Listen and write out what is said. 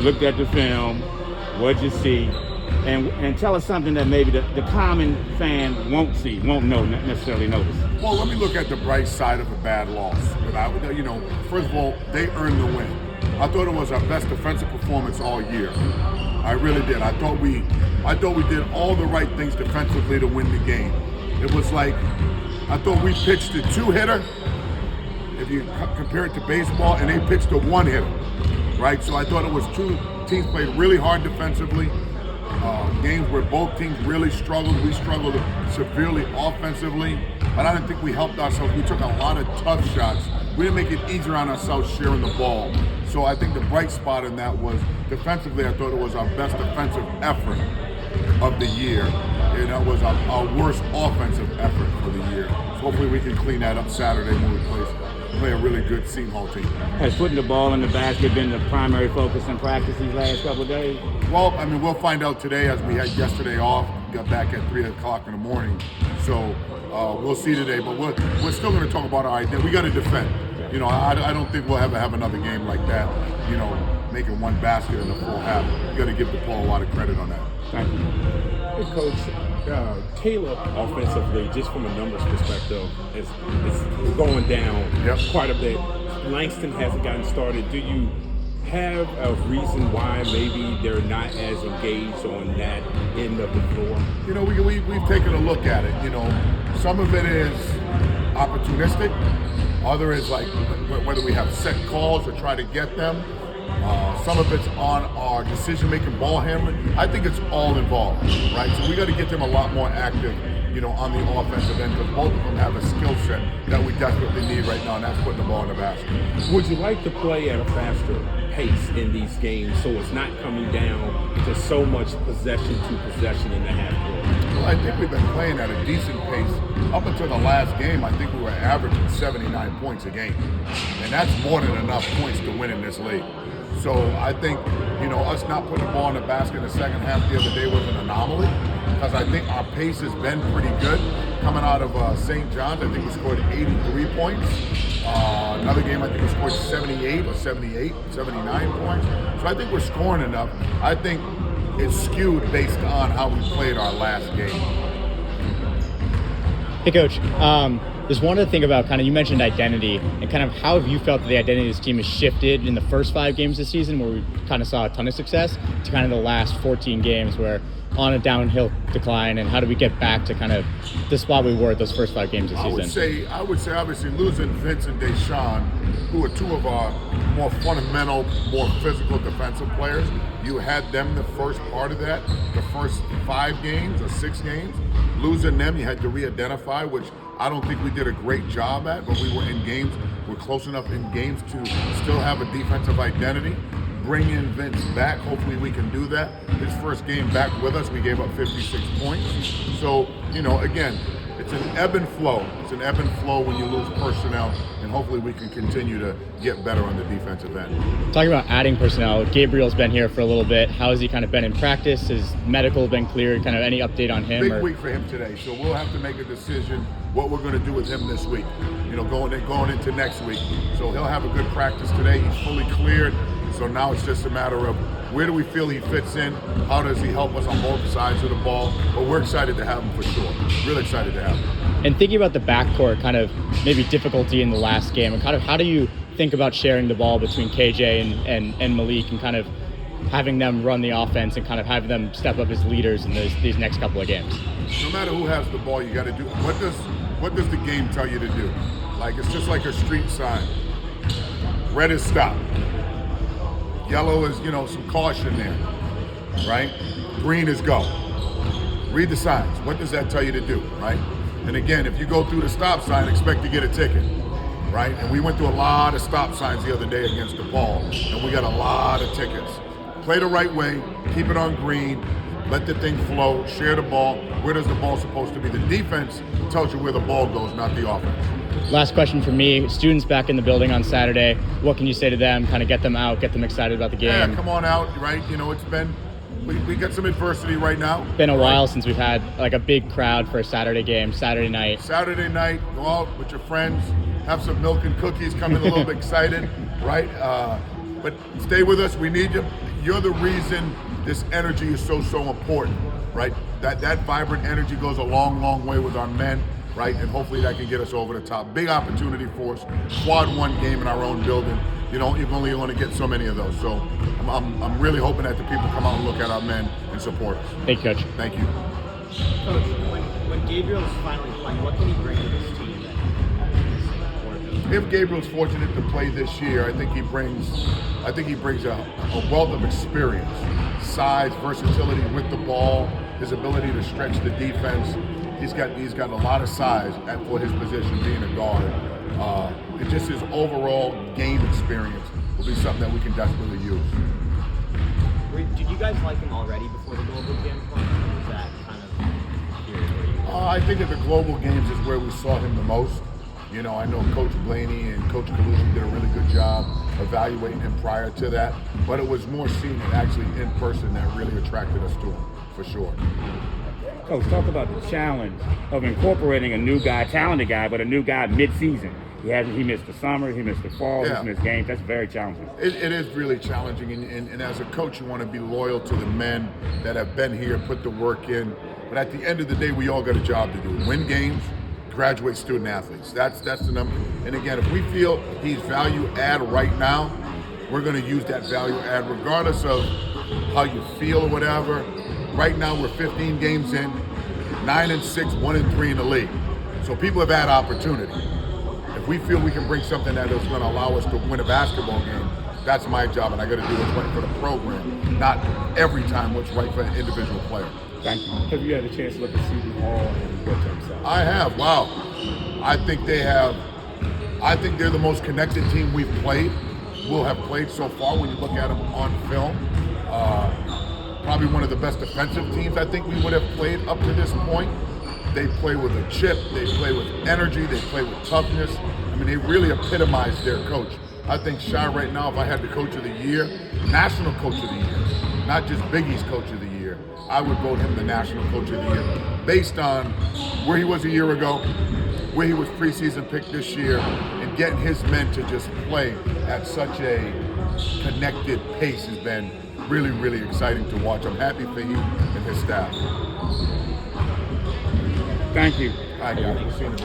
looked at the film. What'd you see? And tell us something that maybe the common fan won't necessarily notice. Well, let me look at the bright side of a bad loss. First of all, they earned the win. I thought it was our best defensive performance all year. I really did. I thought we did all the right things defensively to win the game. It was like, I thought we pitched a two-hitter, if you compare it to baseball, and they pitched a one-hitter, right? So I thought it was two teams played really hard defensively. Games where both teams really struggled. We struggled severely offensively, but I didn't think we helped ourselves. We took a lot of tough shots. We didn't make it easier on ourselves sharing the ball. So I think the bright spot in that was defensively, I thought it was our best defensive effort of the year. And that was our worst offensive effort for the year. So hopefully we can clean that up Saturday when we play a really good Seton Hall team. Has putting the ball in the basket been the primary focus in practice these last couple of days? Well, I mean, we'll find out today, as we had yesterday off, got back at 3 o'clock in the morning. So we'll see today, but we're still going to talk about our identity. We got to defend. I don't think we'll ever have another game like that, making one basket in the full half. You got to give DePaul a lot of credit on that. Thank you. Hey, Coach, Caleb offensively, just from a numbers perspective, is going down quite a bit. Langston hasn't gotten started. Do you have a reason why maybe they're not as engaged on that end of the floor? We've taken a look at it. Some of it is opportunistic. Other is like whether we have set calls or try to get them. Some of it's on our decision-making, ball handling. I think it's all involved, right? So we got to get them a lot more active, on the offensive end, because both of them have a skill set that we desperately need right now, and that's putting the ball in the basket. Would you like to play at a faster pace in these games so it's not coming down to so much possession to possession in the half court? Well, I think we've been playing at a decent pace. Up until the last game, I think we were averaging 79 points a game. And that's more than enough points to win in this league. So I think, us not putting the ball in the basket in the second half the other day was an anomaly, because I think our pace has been pretty good. Coming out of St. John's, I think we scored 83 points. Another game, I think we scored 78 or 79 points. So I think we're scoring enough. I think it's skewed based on how we played our last game. Hey, Coach. Just wanted to think about you mentioned identity and how have you felt that the identity of this team has shifted in the first 5 games this season, where we saw a ton of success, to the last 14 games where on a downhill decline, and how do we get back to the spot we were at those first 5 games this season? I would say obviously losing Vince and Deshaun, who are two of our more fundamental, more physical defensive players. You had them the first part of that, the first 5 games or 6 games. Losing them, you had to re-identify, which I don't think we did a great job at, but we were in games, we're close enough in games to still have a defensive identity. Bring in Vince back, hopefully we can do that. His first game back with us, we gave up 56 points. So, again, it's an ebb and flow. It's an ebb and flow when you lose personnel, and hopefully we can continue to get better on the defensive end. Talking about adding personnel, Gabriel's been here for a little bit. How has he been in practice? Has medical been cleared? Any update on him? Big week for him today, so we'll have to make a decision what we're going to do with him this week, going into next week. So he'll have a good practice today. He's fully cleared. So now it's just a matter of where do we feel he fits in? How does he help us on both sides of the ball? But we're excited to have him for sure. Really excited to have him. And thinking about the backcourt, maybe difficulty in the last game, and how do you think about sharing the ball between KJ and Malik, and having them run the offense and having them step up as leaders in these next couple of games? No matter who has the ball, you got to do. What does the game tell you to do? It's just like a street sign. Red is stop. Yellow is, some caution there, right? Green is go. Read the signs. What does that tell you to do, right? And again, if you go through the stop sign, expect to get a ticket, right? And we went through a lot of stop signs the other day against DePaul, and we got a lot of tickets. Play the right way, keep it on green, let the thing flow, share the ball. Where does the ball supposed to be? The defense tells you where the ball goes, not the offense. Last question for me. Students back in the building on Saturday. What can you say to them? Get them out, get them excited about the game. Yeah, come on out, right? It's been, we got some adversity right now. Been a while since we've had a big crowd for a Saturday game, Saturday night. Saturday night, go out with your friends, have some milk and cookies, come in a little bit excited, right? But stay with us. We need you. you're the reason this energy is so important, right? That vibrant energy goes a long way with our men, right? And hopefully that can get us over the top. Big opportunity for us. Quad 1 game in our own building. You know, you're only going to get so many of those. So I'm really hoping that the people come out and look at our men and support us. Thank you, Coach. Thank you. Coach, when Gabriel's finally playing, what can he bring to this team that If Gabriel's fortunate to play this year, I think he brings a wealth of experience, size, versatility with the ball, his ability to stretch the defense. He's got a lot of size for his position, being a guard. It's just his overall game experience will be something that we can desperately use. Did you guys like him already before the global game point? Or was that kind of period where you I think at the global games is where we saw him the most. You know, I know Coach Blaney and Coach Cooley did a really good job evaluating him prior to that, but it was more seeing it actually in person that really attracted us to him, for sure. Coach, talk about the challenge of incorporating a new guy, talented guy, but a new guy mid-season. He missed the summer, he missed the fall, Yeah. He's missed games. That's very challenging. It is really challenging, and as a coach, you want to be loyal to the men that have been here, put the work in. But at the end of the day, we all got a job to do. Win games, graduate student athletes. That's the number. And again, if we feel he's value add right now, we're going to use that value add regardless of how you feel or whatever. Right now, we're 15 games in, 9-6, 1-3 in the league. So people have had opportunity. If we feel we can bring something that is going to allow us to win a basketball game, that's my job, and I got to do what's right for the program, not every time what's right for an individual player. Thank you. Have you had a chance to look at Seton Hall and what to side? I have. Wow. I think they're the most connected team we've played. Will have played so far when you look at them on film. Probably one of the best defensive teams I think we would have played up to this point. They play with a chip, they play with energy, they play with toughness. I mean, they really epitomize their coach. I think Shy right now, if I had the coach of the year, national coach of the year, not just Big East coach of the year, I would vote him the national coach of the year based on where he was a year ago, where he was preseason picked this year, and getting his men to just play at such a connected pace has been really exciting to watch. I'm happy for him and his staff. Thank you. All right, guys. We'll see you in a bit.